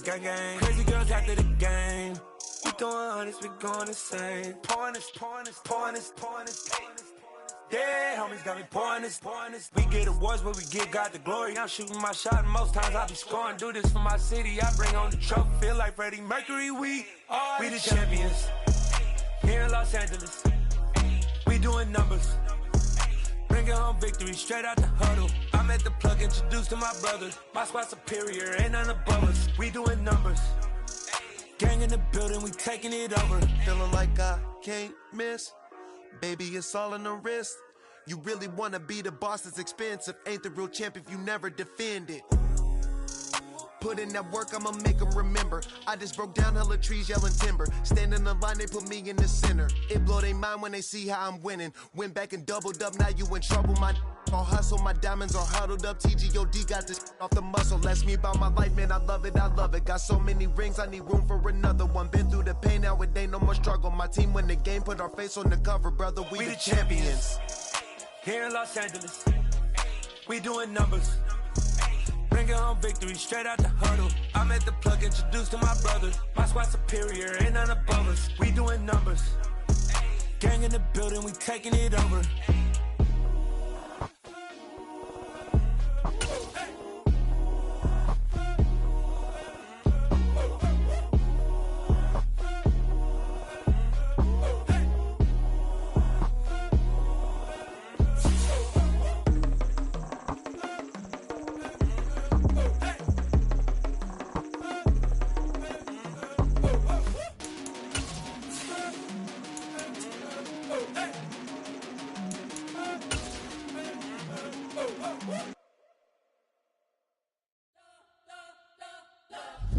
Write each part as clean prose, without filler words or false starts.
gang gang. Crazy girls after the game. We throwing hundreds, we going insane. Pouring this. Yeah, homies got me pouring this. We get awards, but we give God the glory. I'm shooting my shot, and most times I be scoring. Do this for my city, I bring on the trophy. Feel like Freddie Mercury, we the champions. Here in Los Angeles, we doing numbers. Bringing home victory straight out the huddle. I'm at the plug, introduced to my brothers. My squad superior, ain't none above us. We doing numbers. Gang in the building, we taking it over. Feeling like I can't miss. Baby, it's all in the wrist. You really wanna be the boss, it's expensive. Ain't the real champ if you never defend it. Put in that work, I'ma make them remember. I just broke down hella trees, yelling timber. Stand in the line, they put me in the center. It blow their mind when they see how I'm winning. Went back and doubled up, now you in trouble. My all hustle, my diamonds are huddled up. TGOD got this off the muscle. That's me about my life, man, I love it. Got so many rings, I need room for another one. Been through the pain, now it ain't no more struggle. My team win the game, put our face on the cover, brother. We the champions. Here in Los Angeles, we doing numbers. Bringing home victory straight out the huddle. I'm at the plug, introduced to my brothers. My squad superior, ain't none above us. We doing numbers. Gang in the building, we taking it over.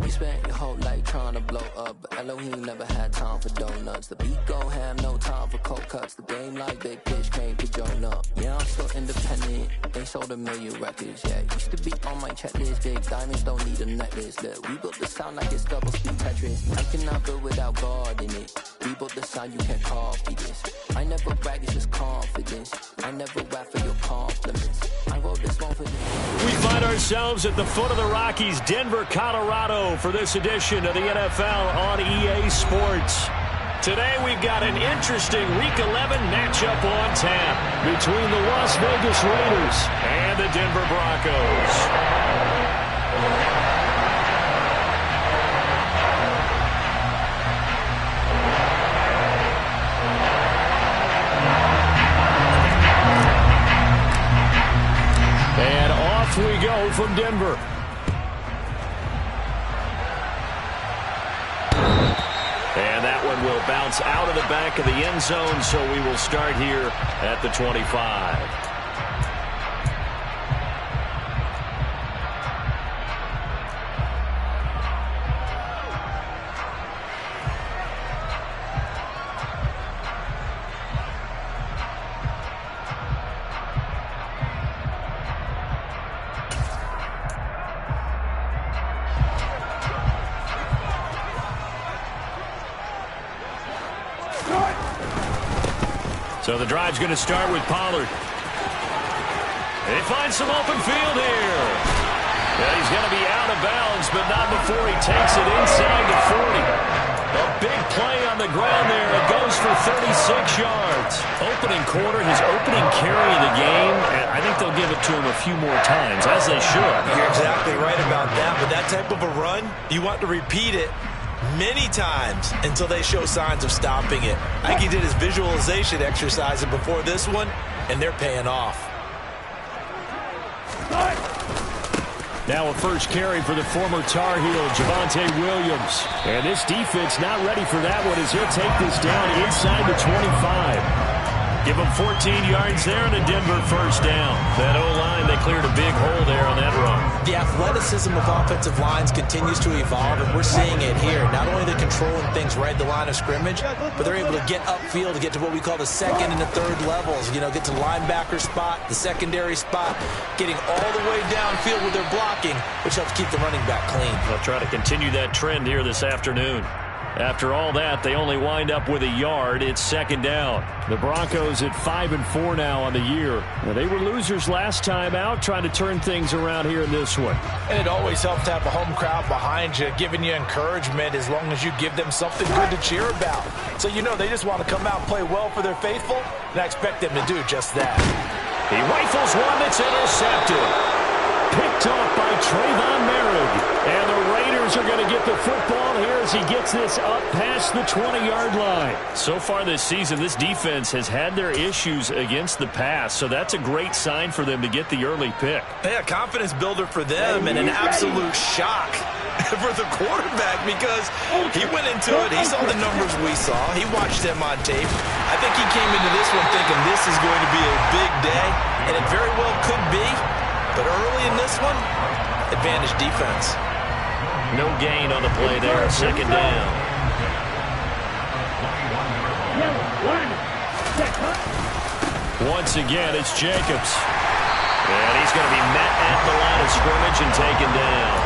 We spent your whole life trying to blow up, but Elohim never had time for donuts. The beat gon' have no time for cold cuts. The game like Big Pitch came to join up. Yeah, I'm still independent. They sold 1 million records. Yeah, used to be on my checklist. Big diamonds don't need a necklace. Look, we built the sound like it's double speed Tetris. I cannot build without God in it. We built the sound, you can't copy this. I never brag, it's just confidence. I never rap for your compliments. I wrote this one for this. We find ourselves at the foot of the Rockies, Denver, Colorado, for this edition of the NFL on EA Sports. Today we've got an interesting Week 11 matchup on tap between the Las Vegas Raiders and the Denver Broncos. And off we go from Denver. And that one will bounce out of the back of the end zone, so we will start here at the 25. So the drive's going to start with Pollard. They find some open field here. Yeah, he's going to be out of bounds, but not before he takes it inside the 40. A big play on the ground there. It goes for 36 yards. Opening quarter, his opening carry of the game, and I think they'll give it to him a few more times, as they should. You're exactly right about that, but that type of a run, you want to repeat it many times until they show signs of stopping it. I think he did his visualization exercise before this one, and they're paying off. Now a first carry for the former Tar Heel, Javonte Williams. And this defense not ready for that one as he'll take this down inside the 25. Give him 14 yards there and a Denver first down. That O-line, they cleared a big hole there on that run. The athleticism of offensive lines continues to evolve, and we're seeing it here. Not only they're controlling things right at the line of scrimmage, but they're able to get upfield to get to what we call the second and the third levels. You know, get to linebacker spot, the secondary spot, getting all the way downfield with their blocking, which helps keep the running back clean. They'll try to continue that trend here this afternoon. After all that, they only wind up with a yard. It's second down. The Broncos at 5-4 now on the year. Now, they were losers last time out, trying to turn things around here in this one. And it always helps to have a home crowd behind you, giving you encouragement as long as you give them something good to cheer about. So you know they just want to come out and play well for their faithful, and I expect them to do just that. He rifles one that's intercepted. Picked off by Trayvon Merrick. And the Raiders are going to get the football here as he gets this up past the 20-yard line. So far this season, this defense has had their issues against the pass, so that's a great sign for them to get the early pick. Yeah, confidence builder for them and an absolute shock for the quarterback because he went into it. He saw the numbers we saw. He watched them on tape. I think he came into this one thinking this is going to be a big day, and it very well could be. But early in this one, advantage defense. No gain on the play there, second down. Once again, it's Jacobs. And he's going to be met at the line of scrimmage and taken down.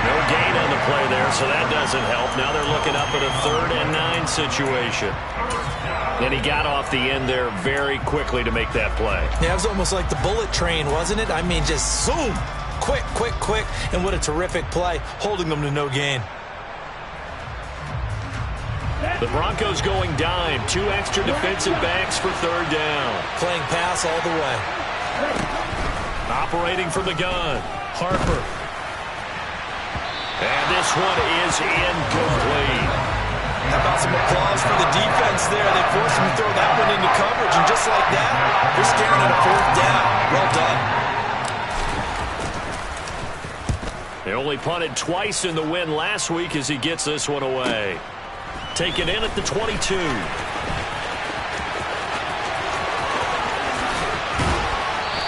No gain on the play there, so that doesn't help. Now they're looking up at a 3rd and 9 situation. And he got off the end there very quickly to make that play. Yeah, it was almost like the bullet train, wasn't it? I mean, just zoom. Quick, quick, quick. And what a terrific play, holding them to no gain. The Broncos going dime. 2 extra defensive backs for 3rd down. Playing pass all the way. Operating from the gun. Harper. And this one is incomplete. How about some applause for the defense there? They forced him to throw that one into coverage, and just like that, they're staring at a 4th down. Well done. They only punted twice in the win last week as he gets this one away. Taken in at the 22.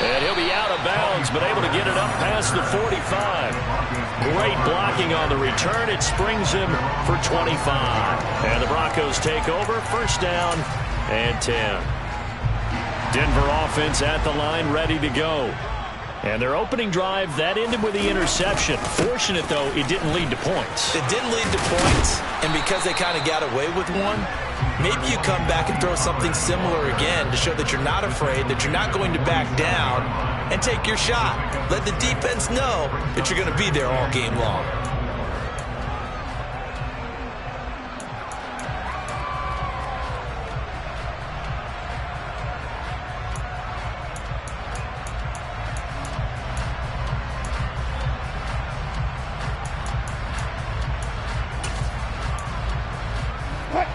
And he'll be out of bounds, but able to get it up past the 45. Great blocking on the return. It springs him for 25. And the Broncos take over. 1st down and 10. Denver offense at the line, ready to go. And their opening drive, that ended with the interception. Fortunate, though, it didn't lead to points. It didn't lead to points, and because they kind of got away with one, maybe you come back and throw something similar again to show that you're not afraid, that you're not going to back down, and take your shot. Let the defense know that you're going to be there all game long.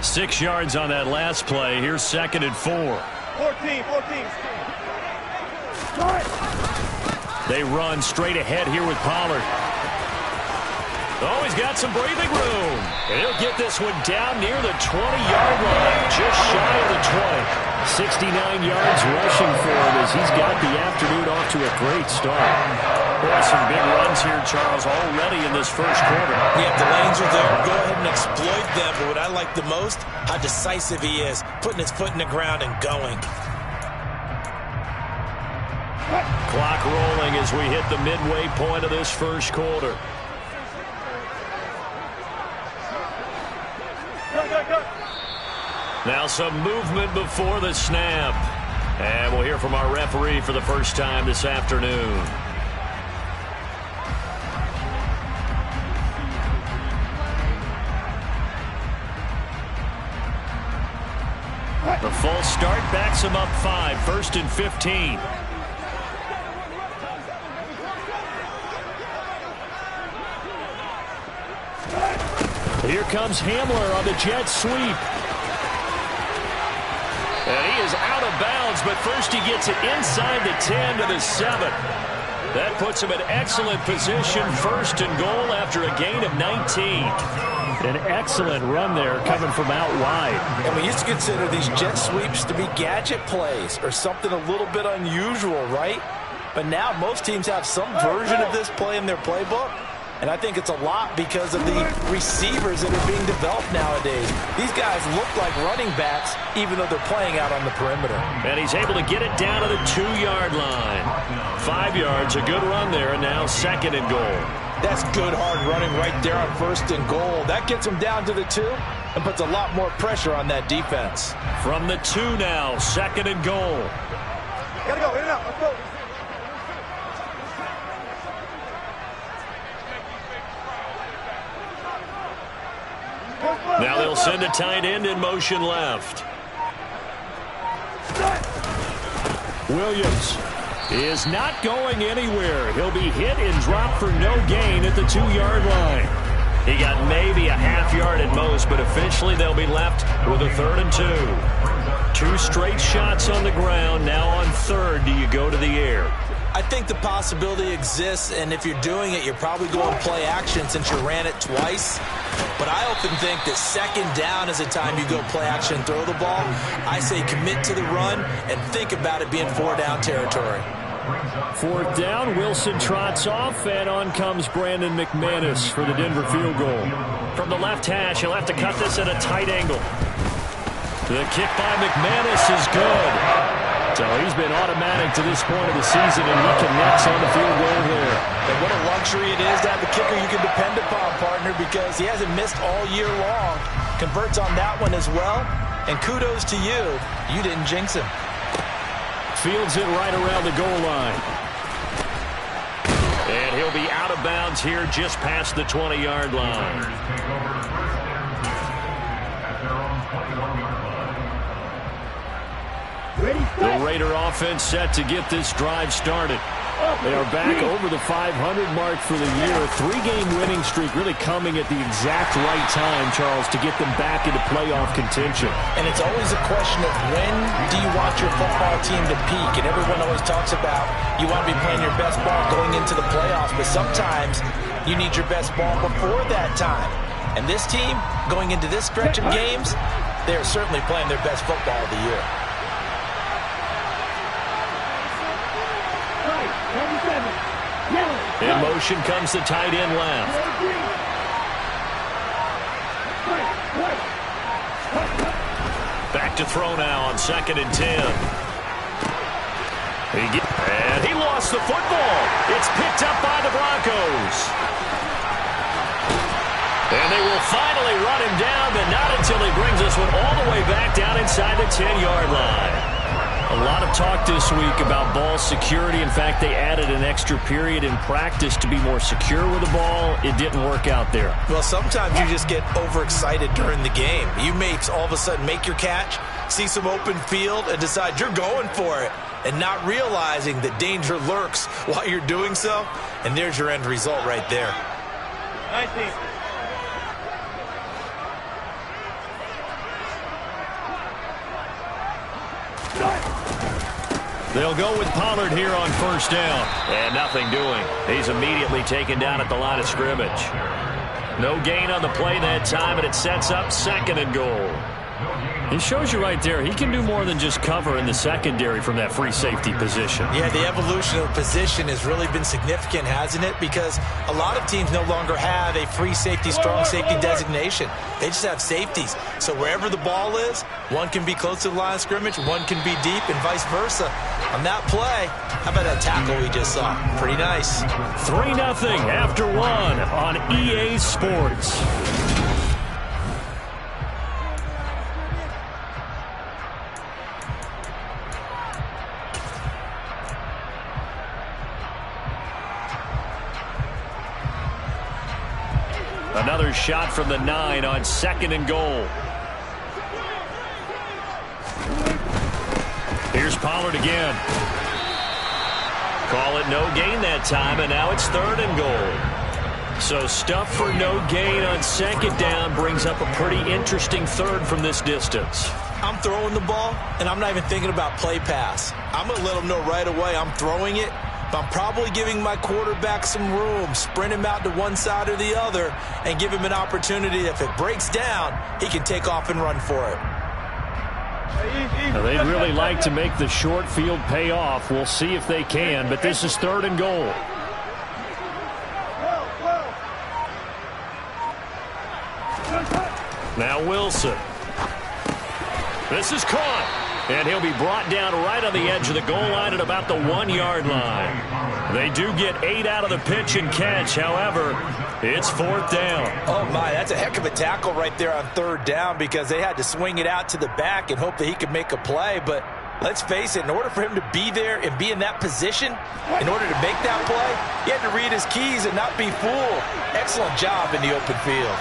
Six yards on that last play. Here's 2nd and 4. 14. They run straight ahead here with Pollard. Oh, he's got some breathing room. And he'll get this one down near the 20-yard line, just shy of the 20. 69 yards rushing for him as he's got the afternoon off to a great start. Boy, some big runs here, Charles, already in this first quarter. Yeah, the lanes are there. Go ahead and exploit them. But what I like the most, how decisive he is, putting his foot in the ground and going. Clock rolling as we hit the midway point of this first quarter. Now some movement before the snap. And we'll hear from our referee for the first time this afternoon. The false start backs him up 5, 1st and 15. Here comes Hamler on the jet sweep. And he is out of bounds, but first he gets it inside the 10 to the 7. That puts him in excellent position, 1st and goal after a gain of 19. An excellent run there coming from out wide. And we used to consider these jet sweeps to be gadget plays or something a little bit unusual, right? But now most teams have some version of this play in their playbook. And I think it's a lot because of the receivers that are being developed nowadays. These guys look like running backs even though they're playing out on the perimeter. And he's able to get it down to the 2-yard line. 5 yards, a good run there, and now 2nd and goal. That's good hard running right there on 1st and goal. That gets them down to the 2 and puts a lot more pressure on that defense. From the 2 now, 2nd and goal. Gotta go, in and out, let's go. Now they'll send a tight end in motion left. Williams is not going anywhere. He'll be hit and dropped for no gain at the 2-yard line. He got maybe a half yard at most, but eventually they'll be left with a 3rd and 2. 2 straight shots on the ground. Now on 3rd, do you go to the air? I think the possibility exists, and if you're doing it, you're probably going play action since you ran it twice. But I often think that 2nd down is the time you go play action and throw the ball. I say commit to the run and think about it being 4-down territory. 4th down, Wilson trots off, and on comes Brandon McManus for the Denver field goal. From the left hash, he'll have to cut this at a tight angle. The kick by McManus is good. So he's been automatic to this point of the season, and he connects on the field goal there. And what a luxury it is to have a kicker you can depend upon, partner, because he hasn't missed all year long. Converts on that one as well. And kudos to you. You didn't jinx him. Fields it right around the goal line. And he'll be out of bounds here just past the 20-yard line. The Raider offense set to get this drive started. They are back over the 500 mark for the year. A 3-game winning streak really coming at the exact right time, Charles, to get them back into playoff contention. And it's always a question of when do you want your football team to peak? And everyone always talks about you want to be playing your best ball going into the playoffs, but sometimes you need your best ball before that time. And this team, going into this stretch of games, they are certainly playing their best football of the year. In motion comes the tight end left. Back to throw now on 2nd and 10. And he lost the football. It's picked up by the Broncos. And they will finally run him down, but not until he brings this one all the way back down inside the 10-yard line. A lot of talk this week about ball security. In fact, they added an extra period in practice to be more secure with the ball. It didn't work out there. Well, sometimes you just get overexcited during the game. You may all of a sudden make your catch, see some open field, and decide you're going for it, and not realizing that danger lurks while you're doing so. And there's your end result right there. 19. They'll go with Pollard here on 1st down. And nothing doing. He's immediately taken down at the line of scrimmage. No gain on the play that time, and it sets up 2nd and goal. He shows you right there, he can do more than just cover in the secondary from that free safety position. Yeah, the evolution of the position has really been significant, hasn't it? Because a lot of teams no longer have a free safety, strong safety designation. They just have safeties. So wherever the ball is, one can be close to the line of scrimmage, one can be deep, and vice versa. On that play, how about that tackle we just saw? Pretty nice. 3-0 after 1 on EA Sports. Another shot from the 9 on 2nd and goal. Here's Pollard again. Call it no gain that time, and now it's 3rd and goal. So stuff for no gain on 2nd down brings up a pretty interesting 3rd from this distance. I'm throwing the ball, and I'm not even thinking about play pass. I'm going to let them know right away I'm throwing it. But I'm probably giving my quarterback some room, sprint him out to one side or the other, and give him an opportunity. If it breaks down, he can take off and run for it. Now, they'd really like to make the short field pay off. We'll see if they can, but this is 3rd and goal. Now Wilson. This is caught. And he'll be brought down right on the edge of the goal line at about the 1-yard line. They do get 8 out of the pitch and catch. However, it's 4th down. Oh, my, that's a heck of a tackle right there on 3rd down because they had to swing it out to the back and hope that he could make a play. But let's face it, in order for him to be there and be in that position, in order to make that play, he had to read his keys and not be fooled. Excellent job in the open field.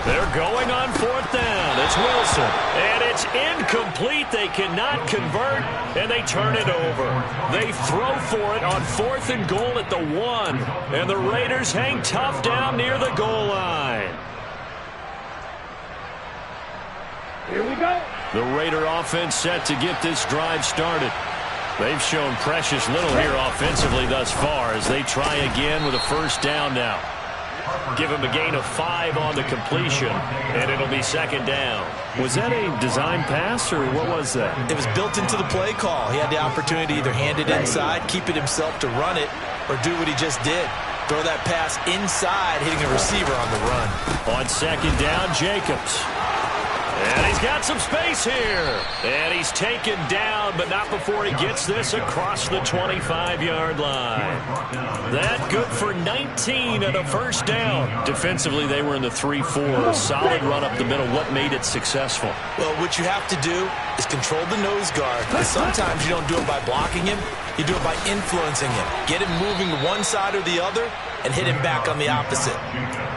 They're going on 4th down. It's Wilson. And it's incomplete. They cannot convert, and they turn it over. They throw for it on 4th and goal at the 1. And the Raiders hang tough down near the goal line. Here we go. The Raider offense set to get this drive started. They've shown precious little here offensively thus far as they try again with a 1st down now. Give him a gain of 5 on the completion, and it'll be 2nd down. Was that a design pass, or what was that? It was built into the play call. He had the opportunity to either hand it inside, keep it himself to run it, or do what he just did. Throw that pass inside, hitting a receiver on the run. On 2nd down, Jacobs. And he's got some space here. And he's taken down, but not before he gets this across the 25-yard line. That good for 19 and a 1st down. Defensively, they were in the 3-4. A solid run up the middle. What made it successful? Well, what you have to do is control the nose guard. And sometimes you don't do it by blocking him. You do it by influencing him. Get him moving to one side or the other and hit him back on the opposite.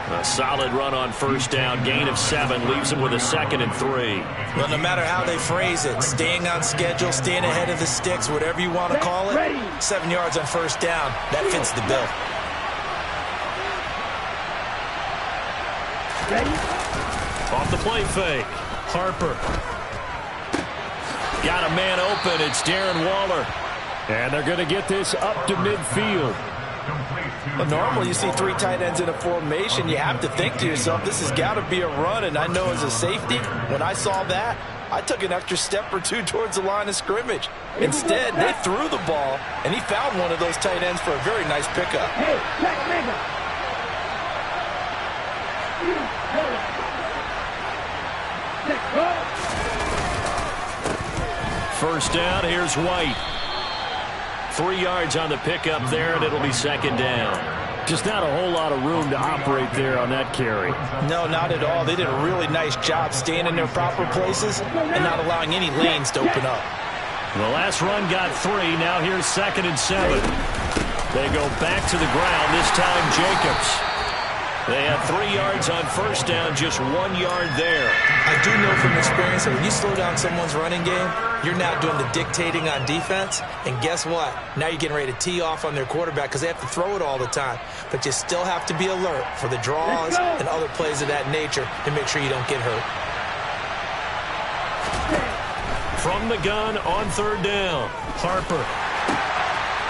A solid run on 1st down. Gain of 7 leaves him with a 2nd and 3. Well, no matter how they phrase it, staying on schedule, staying ahead of the sticks, whatever you want to call it, 7 yards on 1st down, that fits the bill. Off the play fake. Harper. Got a man open. It's Darren Waller. And they're going to get this up to midfield. But normally you see 3 tight ends in a formation, you have to think to yourself, this has got to be a run. And I know as a safety, when I saw that, I took an extra step or 2 towards the line of scrimmage. Instead, they threw the ball, and he found one of those tight ends for a very nice pickup. First down, here's White. 3 yards on the pickup there, and it'll be 2nd down. Just not a whole lot of room to operate there on that carry. No, not at all. They did a really nice job staying in their proper places and not allowing any lanes to open up. The last run got 3. Now here's 2nd and 7. They go back to the ground, this time Jacobs. They had 3 yards on 1st down, just 1 yard there. I do know from experience that when you slow down someone's running game, you're now doing the dictating on defense. And guess what? Now you're getting ready to tee off on their quarterback because they have to throw it all the time. But you still have to be alert for the draws and other plays of that nature to make sure you don't get hurt. From the gun on 3rd down, Harper.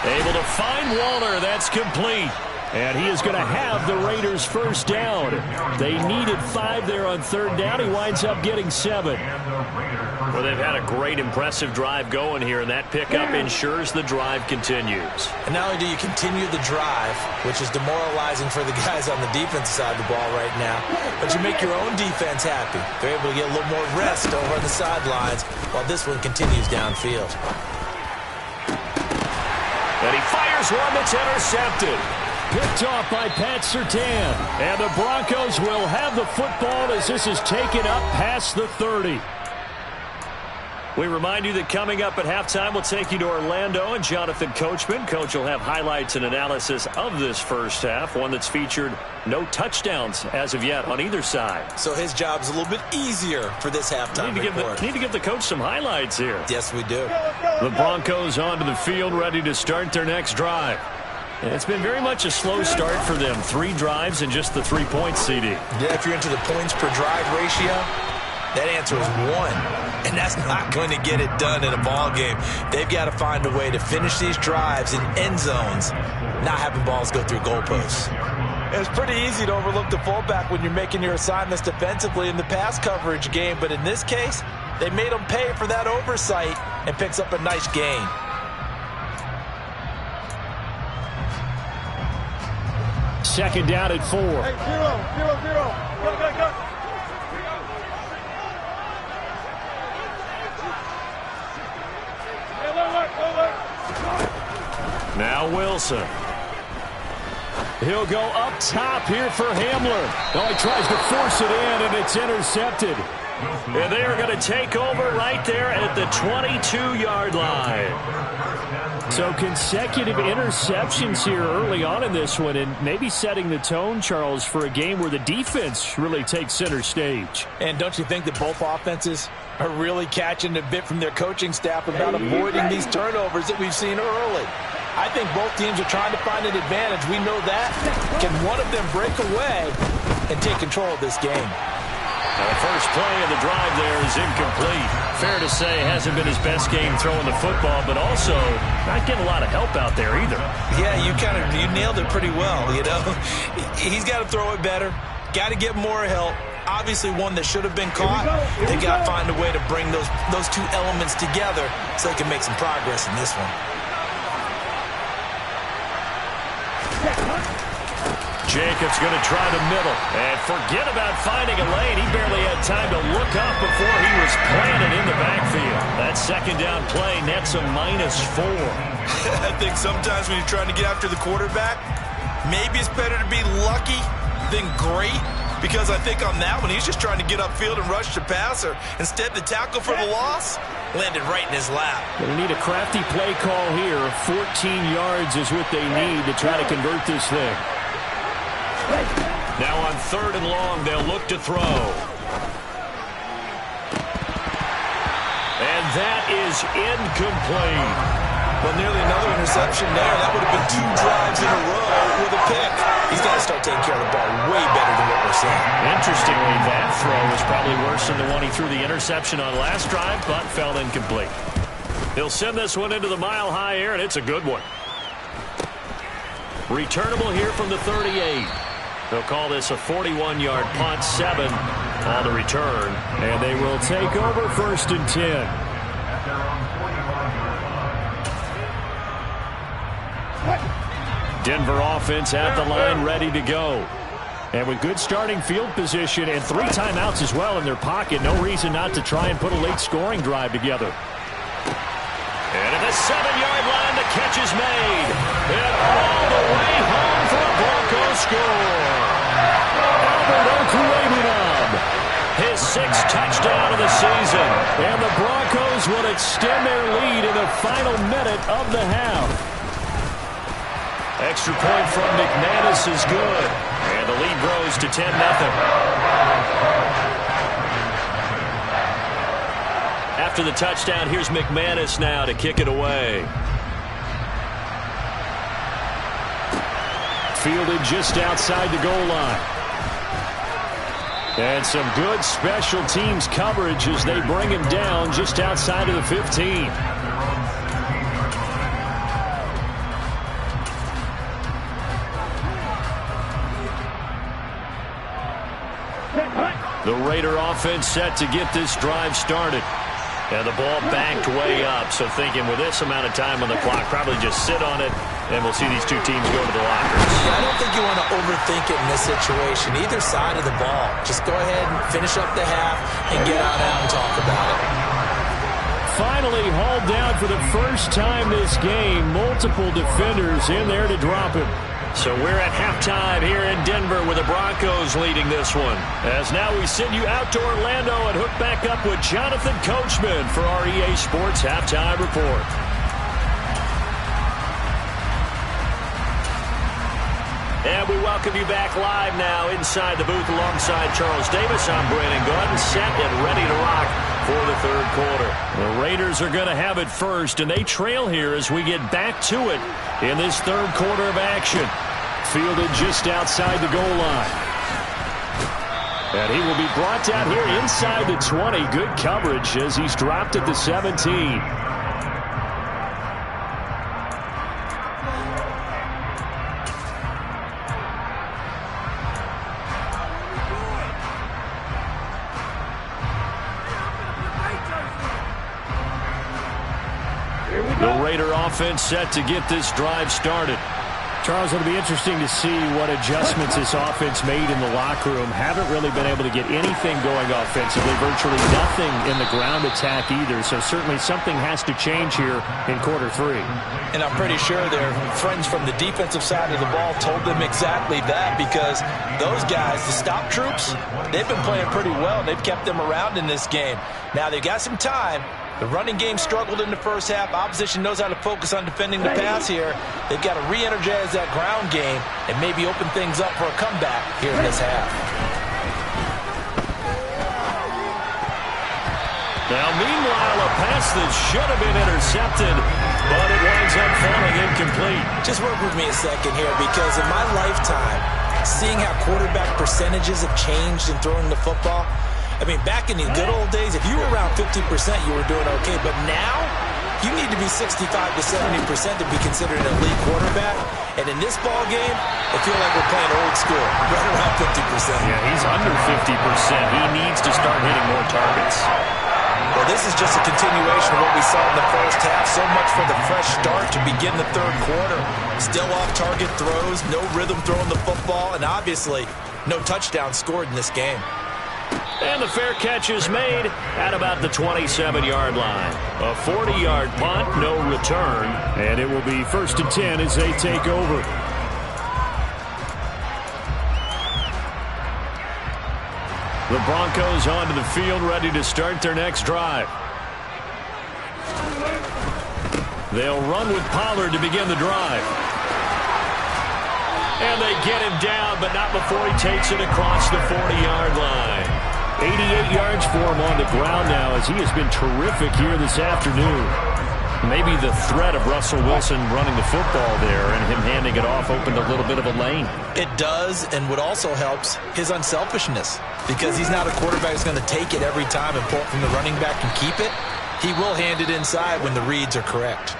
Able to find Waller. That's complete. And he is going to have the Raiders' 1st down. They needed 5 there on 3rd down. He winds up getting 7. Well, they've had a great, impressive drive going here, and that pickup ensures the drive continues. And not only do you continue the drive, which is demoralizing for the guys on the defensive side of the ball right now, but you make your own defense happy. They're able to get a little more rest over on the sidelines while this one continues downfield. And he fires one that's intercepted. Picked off by Pat Surtain. And the Broncos will have the football as this is taken up past the 30. We remind you that coming up at halftime, we'll take you to Orlando and Jonathan Coachman. Coach will have highlights and analysis of this first half, one that's featured no touchdowns as of yet on either side. So his job's a little bit easier for this halftime report. Need to give the coach some highlights here. Yes, we do. The Broncos onto the field, ready to start their next drive. And it's been very much a slow start for them. 3 drives and just the 3 points, CD. Yeah, if you're into the points per drive ratio, that answer is 1. And that's not going to get it done in a ball game. They've got to find a way to finish these drives in end zones, not having balls go through goalposts. It's pretty easy to overlook the fullback when you're making your assignments defensively in the pass coverage game. But in this case, they made them pay for that oversight and picks up a nice gain. second down at 4. Hey, 0. Go. Now Wilson. He'll go up top here for Hamler. Oh, he tries to force it in, and it's intercepted. And they are going to take over right there at the 22-yard line. So consecutive interceptions here early on in this one, and maybe setting the tone, Charles, for a game where the defense really takes center stage. And don't you think that both offenses are really catching a bit from their coaching staff about avoiding these turnovers that we've seen early? I think both teams are trying to find an advantage. We know that. Can one of them break away and take control of this game? The first play of the drive there is incomplete. Fair to say, hasn't been his best game throwing the football, but also not getting a lot of help out there either. Yeah, you nailed it pretty well, you know. He's got to throw it better. Got to get more help. Obviously one that should have been caught. They got to find a way to bring those two elements together so they can make some progress in this one. Jacobs going to try the middle. And forget about finding a lane. He barely had time to look up before he was planted in the backfield. That second down play nets a -4. I think sometimes when you're trying to get after the quarterback, maybe it's better to be lucky than great. Because I think on that one, he's just trying to get upfield and rush the passer. Instead, the tackle for the loss landed right in his lap. They need a crafty play call here. 14 yards is what they need to try to convert this thing. Now on 3rd and long, they'll look to throw. And that is incomplete. Well, nearly another interception there. That would have been 2 drives in a row with a pick. He's got to start taking care of the ball way better than what we're seeing. Interestingly, that throw was probably worse than the one he threw the interception on last drive, but fell incomplete. He'll send this one into the mile-high air, and it's a good one. Returnable here from the 38. They'll call this a 41-yard punt, 7 on the return, and they will take over 1st and 10. Denver offense at the line, ready to go. And with good starting field position and 3 timeouts as well in their pocket, no reason not to try and put a late scoring drive together. And at the 7-yard line, the catch is made. And all the way home for a Broncos score. Albert Okwuegbunam, his 6th touchdown of the season. And the Broncos will extend their lead in the final minute of the half. Extra point from McManus is good. And the lead grows to 10-0. After the touchdown, here's McManus now to kick it away. Fielded just outside the goal line. And some good special teams coverage as they bring him down just outside of the 15. The Raider offense set to get this drive started. And the ball backed way up, so thinking with this amount of time on the clock, probably just sit on it, and we'll see these two teams go to the lockers. Yeah, I don't think you want to overthink it in this situation, either side of the ball. Just go ahead and finish up the half and get on out and talk about it. Finally hauled down for the first time this game. Multiple defenders in there to drop him. So we're at halftime here in Denver with the Broncos leading this one. As now we send you out to Orlando and hook back up with Jonathan Coachman for our EA Sports Halftime Report. And we welcome you back live now inside the booth alongside Charles Davis. I'm Brandon Gordon, set and ready to rock for the 3rd quarter. The Raiders are going to have it first, and they trail here as we get back to it in this 3rd quarter of action. Fielded just outside the goal line. And he will be brought down here inside the 20. Good coverage as he's dropped at the 17. The Raider offense set to get this drive started. Charles, it'll be interesting to see what adjustments this offense made in the locker room. Haven't really been able to get anything going offensively, virtually nothing in the ground attack either. So certainly something has to change here in quarter 3. And I'm pretty sure their friends from the defensive side of the ball told them exactly that, because those guys, the stop troops, they've been playing pretty well. They've kept them around in this game. Now they've got some time. The running game struggled in the first half. Opposition knows how to focus on defending the pass here. They've got to re-energize that ground game and maybe open things up for a comeback here in this half. Now, meanwhile, a pass that should have been intercepted, but it winds up falling incomplete. Just work with me a second here, because in my lifetime, seeing how quarterback percentages have changed in throwing the football, I mean, back in the good old days, if you were around 50%, you were doing okay. But now, you need to be 65 to 70% to be considered an elite quarterback. And in this ball game, I feel like we're playing old school, right around 50%. Yeah, he's under 50%. He needs to start hitting more targets. Well, this is just a continuation of what we saw in the first half. So much for the fresh start to begin the third quarter. Still off-target throws, no rhythm throwing the football, and obviously no touchdown scored in this game. And the fair catch is made at about the 27-yard line. A 40-yard punt, no return, and it will be 1st and 10 as they take over. The Broncos onto the field, ready to start their next drive. They'll run with Pollard to begin the drive. And they get him down, but not before he takes it across the 40-yard line. 88 yards for him on the ground now, as he has been terrific here this afternoon. Maybe the threat of Russell Wilson running the football there and him handing it off opened a little bit of a lane. It does, and what also helps, his unselfishness, because he's not a quarterback who's going to take it every time and pull it from the running back and keep it. He will hand it inside when the reads are correct.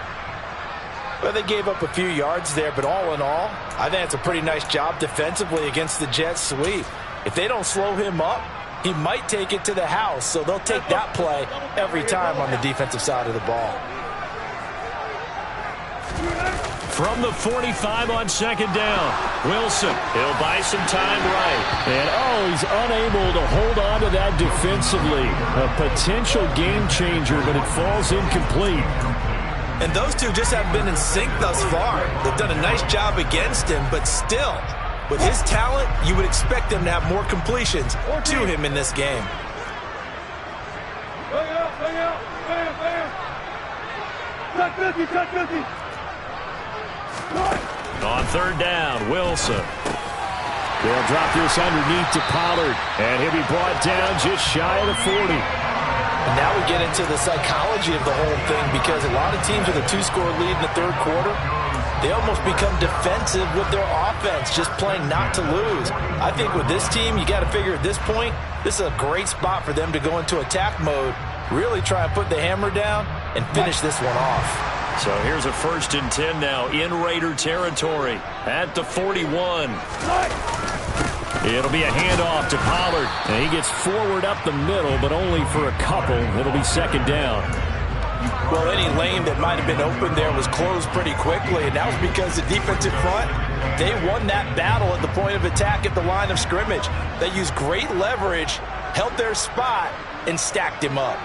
Well, they gave up a few yards there, but all in all, I think it's a pretty nice job defensively against the Jets sweep. If they don't slow him up, he might take it to the house, so they'll take that play every time on the defensive side of the ball. From the 45 on 2nd down, Wilson, he'll buy some time right. And, he's unable to hold on to that defensively. A potential game changer, but it falls incomplete. And those two just haven't been in sync thus far. They've done a nice job against him, but still, with his talent, you would expect them to have more completions to him in this game. On 3rd down, Wilson. They'll drop this underneath to Pollard, and he'll be brought down just shy of the 40. And now we get into the psychology of the whole thing, because a lot of teams with a 2-score lead in the third quarter, they almost become defensive with their offense, just playing not to lose. I think with this team, you got to figure at this point, this is a great spot for them to go into attack mode, really try and put the hammer down and finish this one off. So here's a 1st and 10 now in Raider territory at the 41. It'll be a handoff to Pollard. And he gets forward up the middle, but only for a couple. It'll be 2nd down. Well, any lane that might have been open there was closed pretty quickly, and that was because the defensive front, they won that battle at the point of attack at the line of scrimmage. They used great leverage, held their spot, and stacked him up.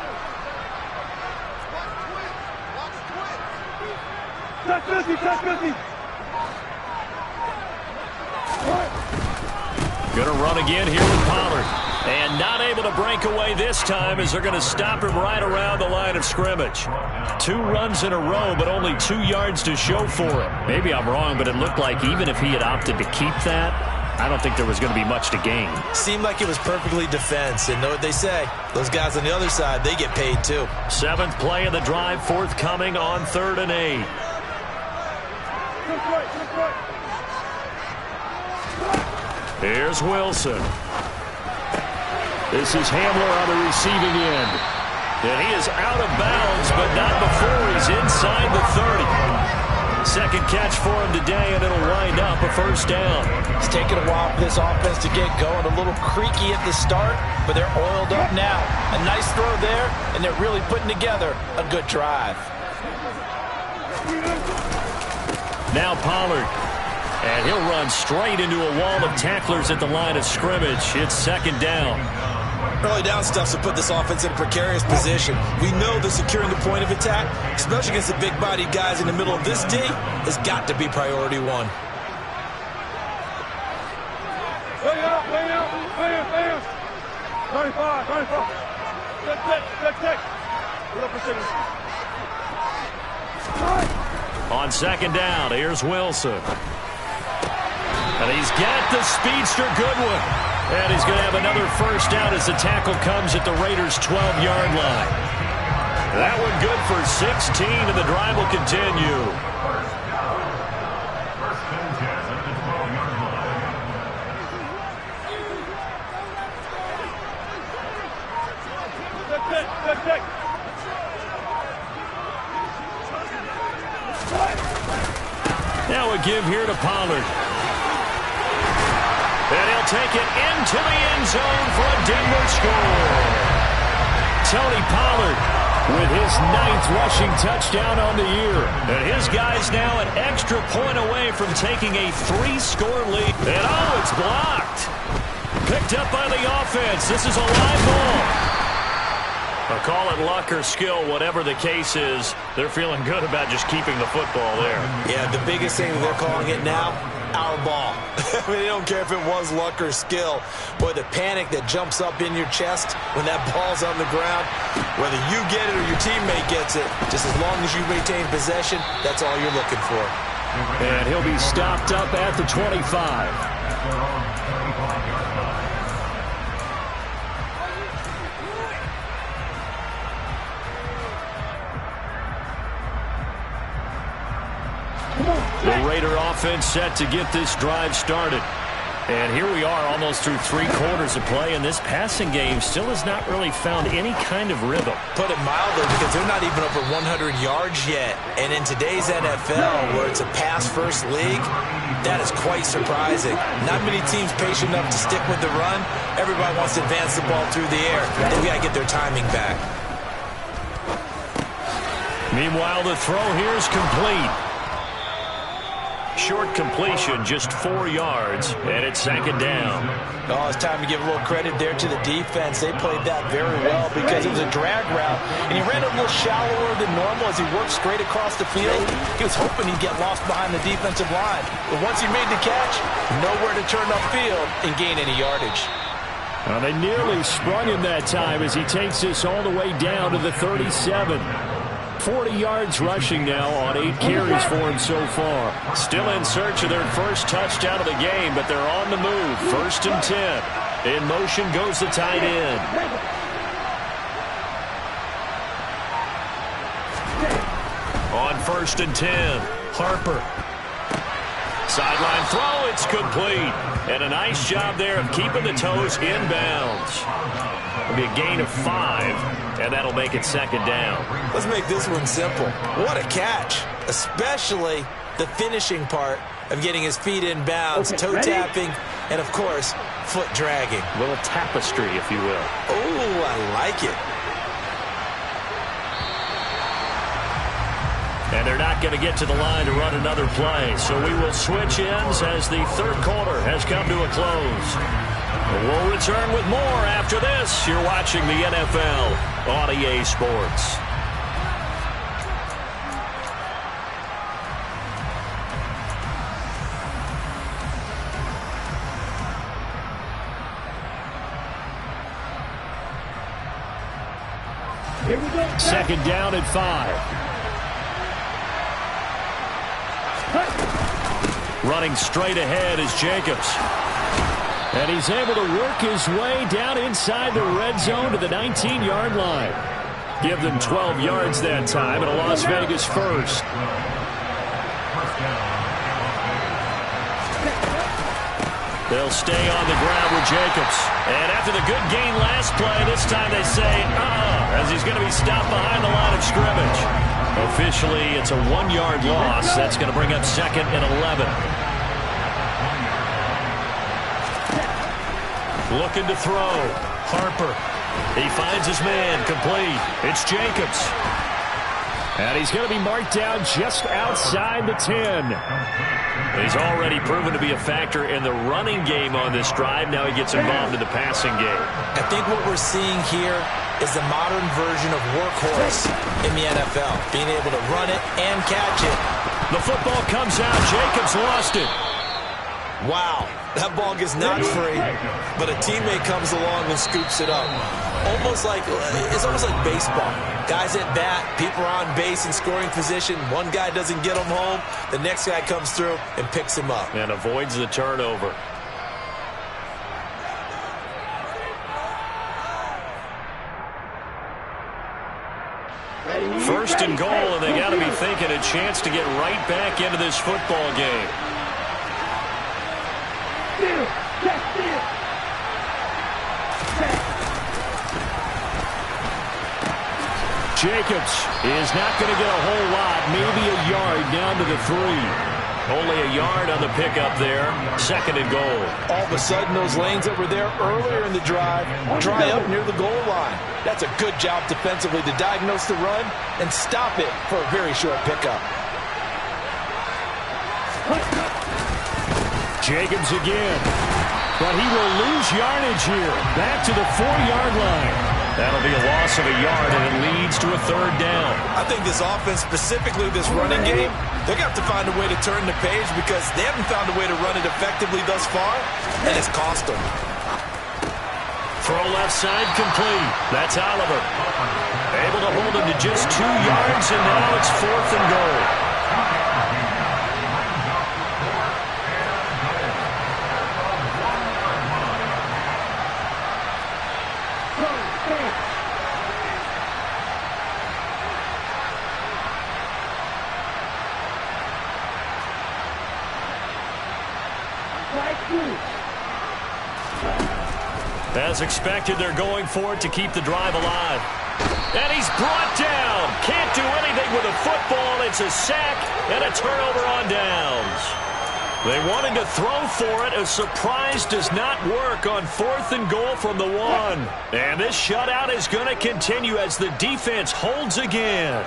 Going to run again here with Pollard. And not able to break away this time, as they're going to stop him right around the line of scrimmage. 2 runs in a row, but only 2 yards to show for it. Maybe I'm wrong, but it looked like even if he had opted to keep that, I don't think there was going to be much to gain. Seemed like it was perfectly defense, and know what they say. Those guys on the other side, they get paid too. 7th play of the drive, forthcoming on 3rd and 8. Here's Wilson. This is Hamler on the receiving end. And he is out of bounds, but not before he's inside the 30. 2nd catch for him today, and it'll wind up a 1st down. It's taken a while for this offense to get going. A little creaky at the start, but they're oiled up now. A nice throw there, and they're really putting together a good drive. Now Pollard. And he'll run straight into a wall of tacklers at the line of scrimmage. It's second down. Early down stuff to put this offense in a precarious position. We know that securing the point of attack, especially against the big-bodied guys in the middle of this D, has got to be priority one. Lay out. 35. Good tick. On second down, here's Wilson. And he's got the speedster Goodwin. And he's going to have another first down as the tackle comes at the Raiders' 12-yard line. That one good for 16, and the drive will continue. Good tick. Now a give here to Pollard. And he'll take it into the end zone for a Denver score. Tony Pollard with his 9th rushing touchdown on the year. And his guy's now an extra point away from taking a 3-score lead. And oh, it's blocked. Picked up by the offense. This is a live ball. I'll call it luck or skill, whatever the case is. They're feeling good about just keeping the football there. Yeah, the biggest thing they're calling it now, our ball. I mean, they don't care if it was luck or skill. Boy, the panic that jumps up in your chest when that ball's on the ground, whether you get it or your teammate gets it, just as long as you maintain possession, that's all you're looking for. And he'll be stopped up at the 25. The Raider offense set to get this drive started. And here we are almost through 3 quarters of play, and this passing game still has not really found any kind of rhythm. Put it mildly, because they're not even over 100 yards yet. And in today's NFL, where it's a pass-first league, that is quite surprising. Not many teams patient enough to stick with the run. Everybody wants to advance the ball through the air. They've got to get their timing back. Meanwhile, the throw here is complete. Short completion, just 4 yards, and it's second down. Oh, it's time to give a little credit there to the defense. They played that very well because it was a drag route, and he ran a little shallower than normal as he worked straight across the field. He was hoping he'd get lost behind the defensive line, but once he made the catch, nowhere to turn upfield and gain any yardage. Well, they nearly sprung him that time as he takes this all the way down to the 37. 40 yards rushing now on 8 carries for him so far. Still in search of their first touchdown of the game, but they're on the move. 1st and 10. In motion goes the tight end. On 1st and 10, Harper. Sideline throw, it's complete. And a nice job there of keeping the toes inbounds. It'll be a gain of 5, and that'll make it second down. Let's make this one simple. What a catch, especially the finishing part of getting his feet in bounds, toe tapping, and, of course, foot dragging. A little tapestry, if you will. Oh, I like it. And they're not going to get to the line to run another play, so we will switch ends as the 3rd quarter has come to a close. We'll return with more after this. You're watching the NFL on EA Sports. Here we go. Second down at 5. Running straight ahead is Jacobs. And he's able to work his way down inside the red zone to the 19-yard line. Give them 12 yards that time and a Las Vegas first. They'll stay on the ground with Jacobs. And after the good gain last play, this time they say, as he's going to be stopped behind the line of scrimmage. Officially, it's a 1-yard loss. That's going to bring up 2nd and 11. Looking to throw. Harper. He finds his man. Complete. It's Jacobs. And he's going to be marked down just outside the 10. He's already proven to be a factor in the running game on this drive. Now he gets involved in the passing game. I think what we're seeing here is the modern version of workhorse in the NFL, being able to run it and catch it. The football comes out. Jacobs lost it. Wow, that ball gets knocked free, but a teammate comes along and scoops it up. It's almost like baseball. Guys at bat, people are on base in scoring position. One guy doesn't get him home. The next guy comes through and picks him up. And avoids the turnover. First and goal, and they got to be thinking a chance to get right back into this football game. Jacobs is not going to get a whole lot, maybe a yard down to the 3. Only a yard on the pickup there. Second and goal. All of a sudden, those lanes that were there earlier in the drive dry up near the goal line. That's a good job defensively to diagnose the run and stop it for a very short pickup. Jacobs again. But he will lose yardage here. Back to the 4-yard line. That'll be a loss of a yard, and it leads to a third down. I think this offense, specifically this running game, they're going to have to find a way to turn the page because they haven't found a way to run it effectively thus far, and it's cost them. Throw left side complete. That's Oliver. Able to hold him to just 2 yards, and now it's 4th and goal. As expected, they're going for it to keep the drive alive. And he's brought down. Can't do anything with a football. It's a sack and a turnover on downs. They wanted to throw for it. A surprise does not work on 4th and goal from the 1. And this shutout is going to continue as the defense holds again.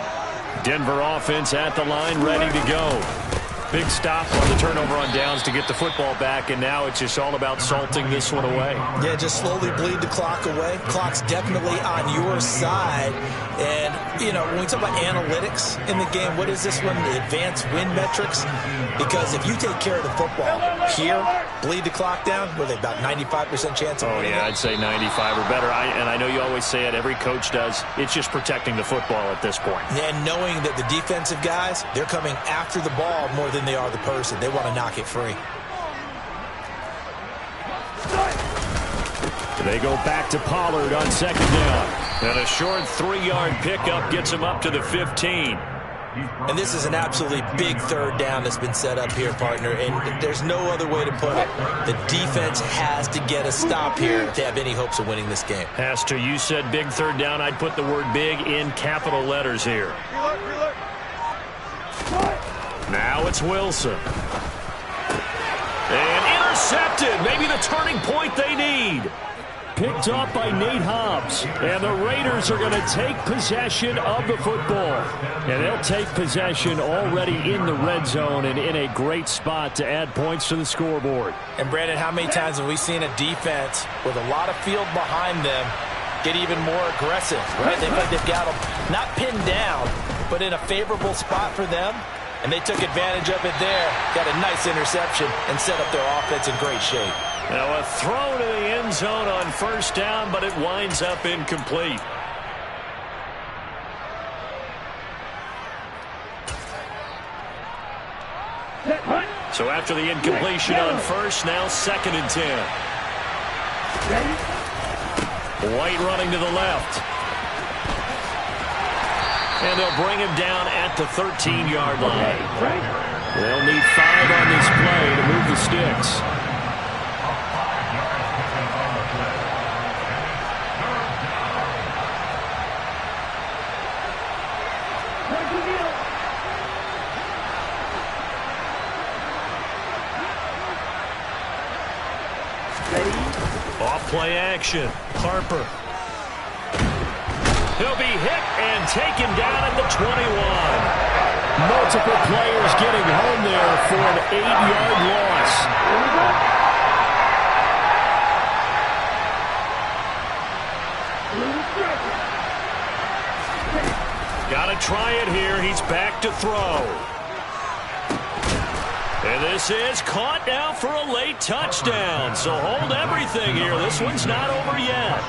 Denver offense at the line, ready to go. Big stop on the turnover on downs to get the football back, and now it's just all about salting this one away. Yeah, just slowly bleed the clock away. Clock's definitely on your side. And, you know, when we talk about analytics in the game, what is this one? The advanced win metrics? Because if you take care of the football here, bleed the clock down, were they about 95% chance of winning? Oh, yeah, I'd say 95 or better. And I know you always say it, every coach does. It's just protecting the football at this point. And knowing that the defensive guys, they're coming after the ball more than they are the person. They want to knock it free. They go back to Pollard on 2nd down. And a short 3-yard pickup gets him up to the 15. And this is an absolutely big third down that's been set up here, partner. And there's no other way to put it. The defense has to get a stop here to have any hopes of winning this game. Has to. You said big third down. I'd put the word big in capital letters here. Now it's Wilson. And intercepted. Maybe the turning point they need. Picked up by Nate Hobbs. And the Raiders are going to take possession of the football. And they'll take possession already in the red zone and in a great spot to add points to the scoreboard. And, Brandon, how many times have we seen a defense with a lot of field behind them get even more aggressive, right? They feel like they've got them not pinned down, but in a favorable spot for them. And they took advantage of it there, got a nice interception, and set up their offense in great shape. Now a throw to the end zone on 1st down, but it winds up incomplete. So after the incompletion on 1st, now 2nd and 10. White running to the left. And they'll bring him down at the 13-yard line. They'll need 5 on this play to move the sticks. Off play action. Harper. He'll be hit and taken down at the 21. Multiple players getting home there for an 8-yard loss. Got to try it here. He's back to throw. And this is caught now for a late touchdown. So hold everything here. This one's not over yet.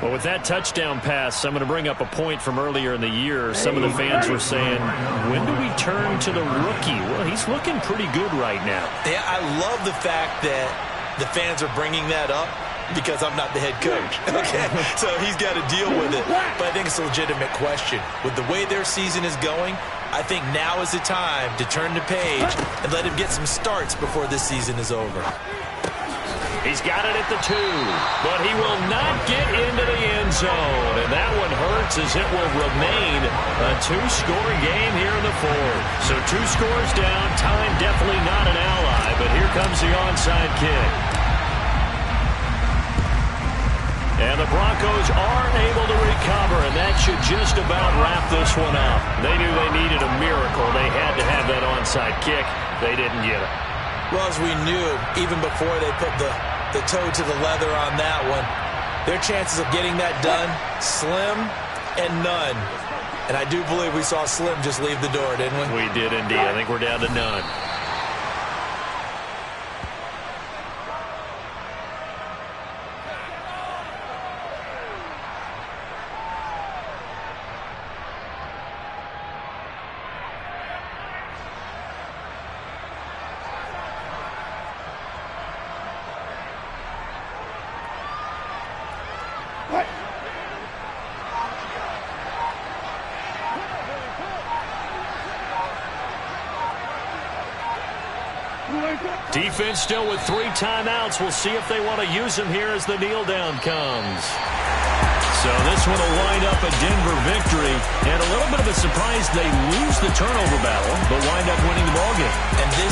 Well, with that touchdown pass, I'm going to bring up a point from earlier in the year. Some of the fans were saying, when do we turn to the rookie? Well, he's looking pretty good right now. Yeah, I love the fact that the fans are bringing that up because I'm not the head coach. Okay, so he's got to deal with it. But I think it's a legitimate question. With the way their season is going, I think now is the time to turn the page and let him get some starts before this season is over. He's got it at the 2, but he will not get into the end zone. And that one hurts as it will remain a 2-score game here in the 4th. So 2 scores down, time definitely not an ally, but here comes the onside kick. And the Broncos are able to recover, and that should just about wrap this one up. They knew they needed a miracle. They had to have that onside kick. They didn't get it. Well, as we knew, even before they put the toe to the leather on that one, their chances of getting that done, slim and none. And I do believe we saw Slim just leave the door, didn't we? We did indeed. I think we're down to none. Defense still with 3 timeouts. We'll see if they want to use them here as the kneel down comes. So this one will wind up a Denver victory. And a little bit of a surprise, they lose the turnover battle, but wind up winning the ballgame. And this